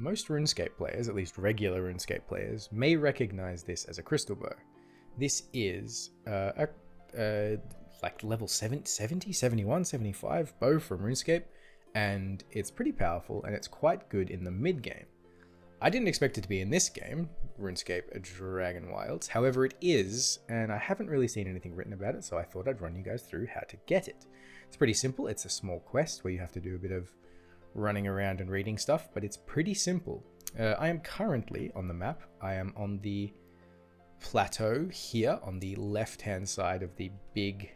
most RuneScape players, at least regular RuneScape players, may recognize this as a crystal bow. This is like level 70, 71, 75 bow from RuneScape, and it's pretty powerful and it's quite good in the mid game. I didn't expect it to be in this game, RuneScape Dragonwilds. However, it is, and I haven't really seen anything written about it, so I thought I'd run you guys through how to get it. It's pretty simple. It's a small quest where you have to do a bit of running around and reading stuff, but it's pretty simple. I am currently on the map. I am on the plateau here on the left-hand side of the big,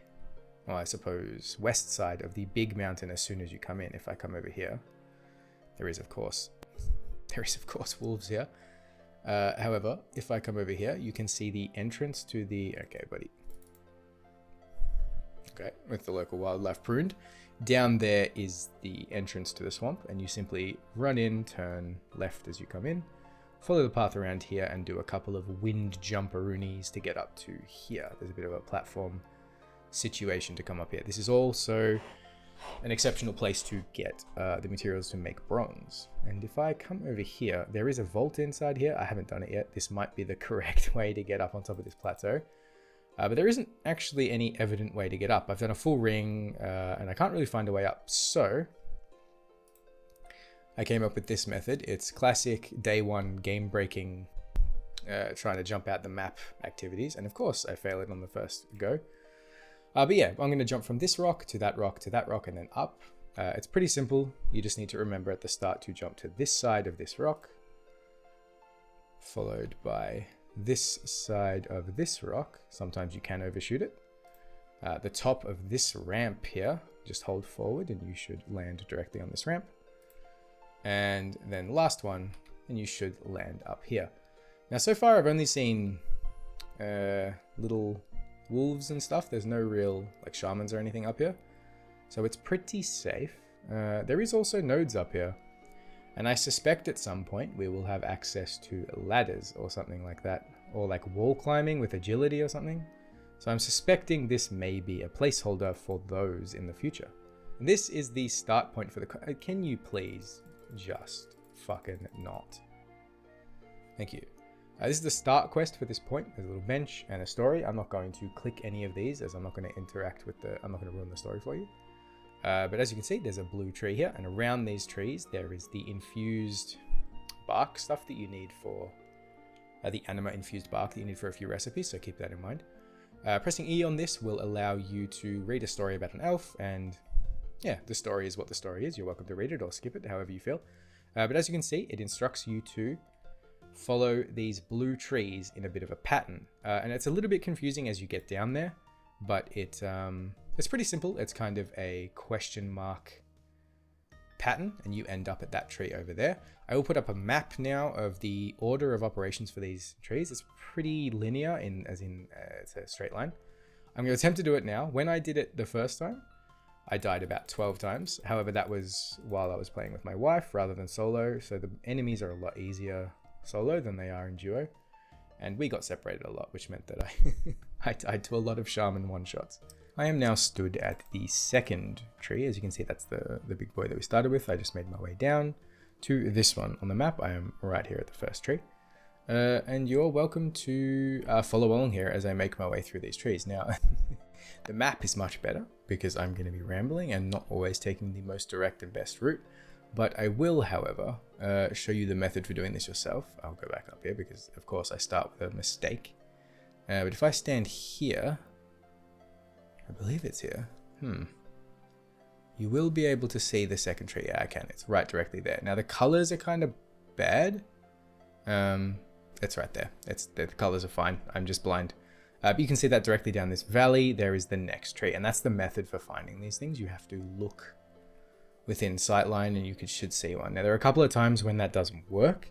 well, I suppose, west side of the big mountain as soon as you come in. If I come over here, there is, of course, wolves here. However, if I come over here, you can see the entrance to the... Okay, buddy. Okay, with the local wildlife pruned. Down there is the entrance to the swamp, and you simply run in, turn left as you come in, follow the path around here, and do a couple of wind jumperoonies to get up to here. There's a bit of a platform situation to come up here. This is also an exceptional place to get the materials to make bronze. And if I come over here, there is a vault inside here. I haven't done it yet. This might be the correct way to get up on top of this plateau. But there isn't actually any evident way to get up. I've done a full ring and I can't really find a way up. So I came up with this method. It's classic day one game breaking, trying to jump out the map activities. And of course I fail it on the first go. But yeah, I'm going to jump from this rock to that rock to that rock and then up. It's pretty simple. You just need to remember at the start to jump to this side of this rock, followed by this side of this rock. Sometimes you can overshoot it. The top of this ramp here, just hold forward and you should land directly on this ramp. And then last one, and you should land up here. Now so far I've only seen little wolves and stuff. There's no real like shamans or anything up here, so it's pretty safe. There is also nodes up here, and I suspect at some point we will have access to ladders or something like that, or like wall climbing with agility or something. So I'm suspecting this may be a placeholder for those in the future. And this is the start point for the... Can you please just fucking not? Thank you. This is the start quest for this point. There's a little bench and a story. I'm not going to click any of these as I'm not going to interact with the... I'm not going to ruin the story for you. But as you can see, there's a blue tree here, and around these trees there is the infused bark stuff that you need for the anima infused bark that you need for a few recipes, so keep that in mind. Pressing E on this will allow you to read a story about an elf, and yeah, the story is what the story is. You're welcome to read it or skip it, however you feel. But as you can see, it instructs you to follow these blue trees in a bit of a pattern, and it's a little bit confusing as you get down there, but it's pretty simple. It's kind of a question mark pattern, and you end up at that tree over there. I will put up a map now of the order of operations for these trees. It's pretty linear, as in it's a straight line. I'm going to attempt to do it now. When I did it the first time, I died about 12 times. However, that was while I was playing with my wife rather than solo, so the enemies are a lot easier solo than they are in duo. And we got separated a lot, which meant that I died to a lot of shaman one-shots. I am now stood at the second tree. As you can see, that's the big boy that we started with. I just made my way down to this one on the map. I am right here at the first tree. And you're welcome to follow along here as I make my way through these trees. Now, the map is much better because I'm going to be rambling and not always taking the most direct and best route. But I will, however, show you the method for doing this yourself. I'll go back up here because, of course, I start with a mistake. But if I stand here... I believe it's here. You will be able to see the second tree. Yeah, I can. It's right directly there. Now the colors are kind of bad. It's right there. The colors are fine. I'm just blind. But you can see that directly down this valley. There is the next tree, and that's the method for finding these things. You have to look within sightline, and you should see one. Now there are a couple of times when that doesn't work,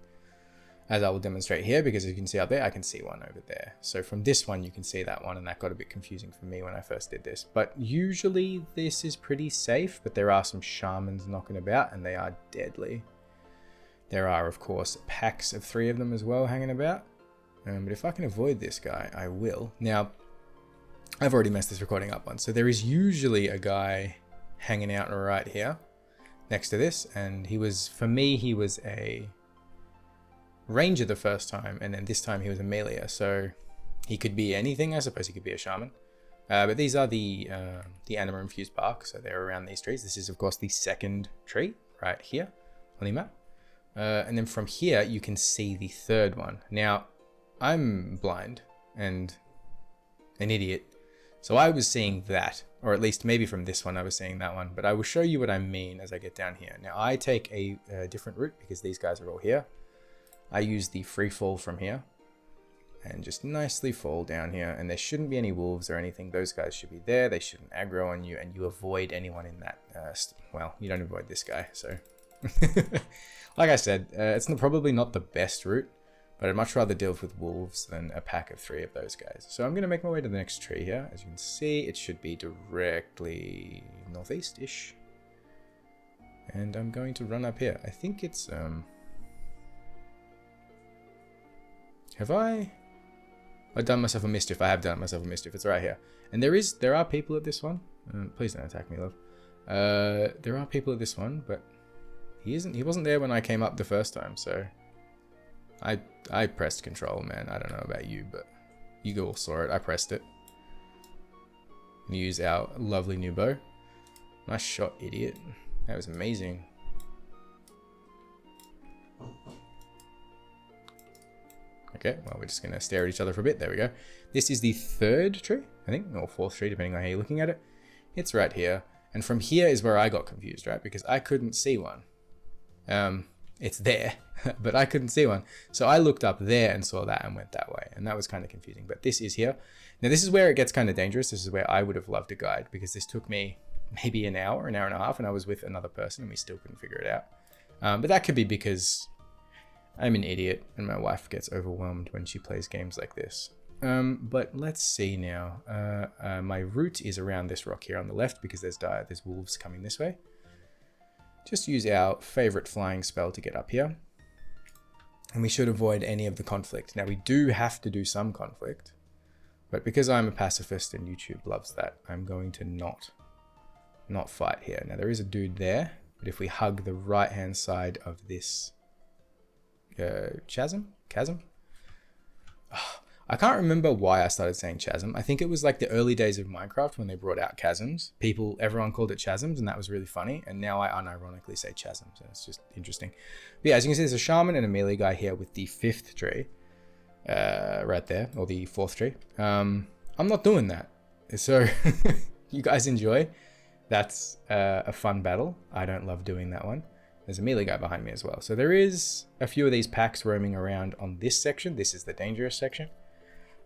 as I will demonstrate here, because as you can see up there, I can see one over there. So from this one, you can see that one, and that got a bit confusing for me when I first did this. But usually this is pretty safe, but there are some shamans knocking about, and they are deadly. There are, of course, packs of 3 of them as well hanging about. But if I can avoid this guy, I will. Now, I've already messed this recording up once. So there is usually a guy hanging out right here next to this, and he was, for me, he was a ranger the first time, and then this time he was a melee, so he could be anything. I suppose he could be a shaman. But these are the anima infused bark, so they're around these trees. This is of course the second tree right here on the map. And then from here you can see the third one. Now I'm blind and an idiot, so I was seeing that, or at least maybe from this one I was seeing that one, but I will show you what I mean as I get down here. Now I take a different route because these guys are all here. I use the free fall from here and just nicely fall down here, and there shouldn't be any wolves or anything. Those guys should be there. They shouldn't aggro on you, and you avoid anyone in that. Well, you don't avoid this guy, so like I said, it's probably not the best route, but I'd much rather deal with wolves than a pack of 3 of those guys. So I'm going to make my way to the next tree here. As you can see, it should be directly northeast-ish. And I'm going to run up here. I think it's... Have I've done myself a mischief. I have done myself a mischief. It's right here. And there are people at this one. Please don't attack me, love. There are people at this one, but he wasn't there when I came up the first time, so... I pressed control, man. I don't know about you, but you all saw it. I pressed it. Use our lovely new bow. Nice shot, idiot. That was amazing. Okay, well, we're just going to stare at each other for a bit. There we go. This is the third tree, I think, or fourth tree, depending on how you're looking at it. It's right here. And from here is where I got confused, right? Because I couldn't see one. It's there, but I couldn't see one. So I looked up there and saw that and went that way. And that was kind of confusing. But this is here. Now, this is where it gets kind of dangerous. This is where I would have loved a guide, because this took me maybe an hour and a half, and I was with another person and we still couldn't figure it out. But that could be because I'm an idiot and my wife gets overwhelmed when she plays games like this. But let's see now. My route is around this rock here on the left because there's wolves coming this way. Just use our favorite flying spell to get up here. And we should avoid any of the conflict. Now, we do have to do some conflict, but because I'm a pacifist and YouTube loves that, I'm going to not fight here. Now, there is a dude there, but if we hug the right-hand side of this chasm? Oh, I can't remember why I started saying chasm. I think it was like the early days of Minecraft when they brought out chasms. Everyone called it chasms, and that was really funny. And now I unironically say chasms, and it's just interesting. But yeah, as you can see, there's a shaman and a melee guy here with the 5th tree, right there, or the 4th tree. I'm not doing that. So you guys enjoy. That's a fun battle. I don't love doing that one. There's a melee guy behind me as well. So there is a few of these packs roaming around on this section. This is the dangerous section.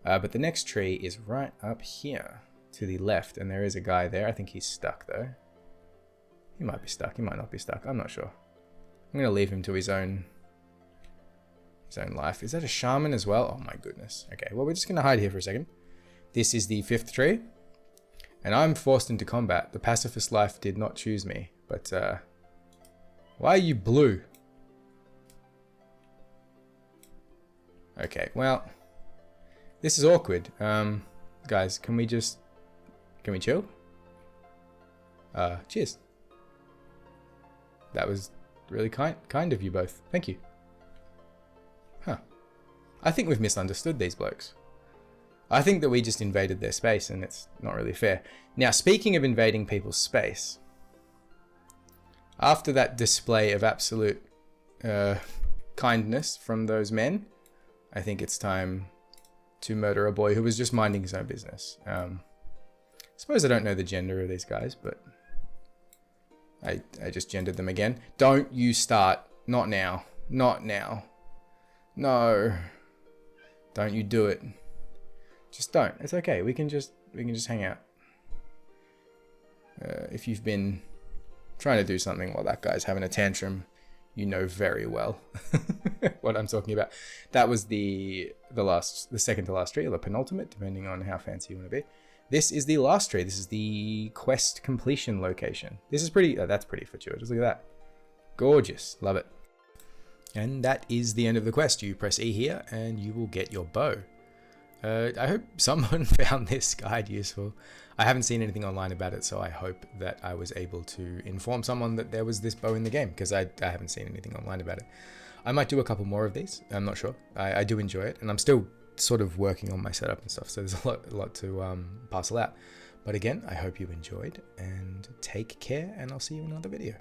But the next tree is right up here to the left, and there is a guy there. I think he's stuck though. He might be stuck. He might not be stuck. I'm not sure. I'm going to leave him to his own life. Is that a shaman as well? Oh my goodness. Okay, well, we're just going to hide here for a second. This is the 5th tree, and I'm forced into combat. The pacifist life did not choose me, but why are you blue? Okay, well, this is awkward. Guys, can we chill? Cheers. That was really kind of you both. Thank you. Huh. I think we've misunderstood these blokes. I think that we just invaded their space, and it's not really fair. Now, speaking of invading people's space, after that display of absolute kindness from those men, I think it's time to murder a boy who was just minding his own business. I suppose I don't know the gender of these guys, but I just gendered them again. Don't you start. Not now. Not now. No. Don't you do it. Just don't. It's okay. We can just hang out. If you've been trying to do something while that guy's having a tantrum, you know very well what I'm talking about. That was the second to last tree, or the penultimate, depending on how fancy you want to be. This is the last tree. This is the quest completion location. This is pretty. That's pretty fortuitous. Look at that. Gorgeous. Love it. And that is the end of the quest. You press E here, and you will get your bow. I hope someone found this guide useful. I haven't seen anything online about it, so I hope that I was able to inform someone that there was this bow in the game, because I haven't seen anything online about it. I might do a couple more of these. I'm not sure. I do enjoy it, and I'm still sort of working on my setup and stuff. So there's a lot to parcel out. But again, I hope you enjoyed, and take care, and I'll see you in another video.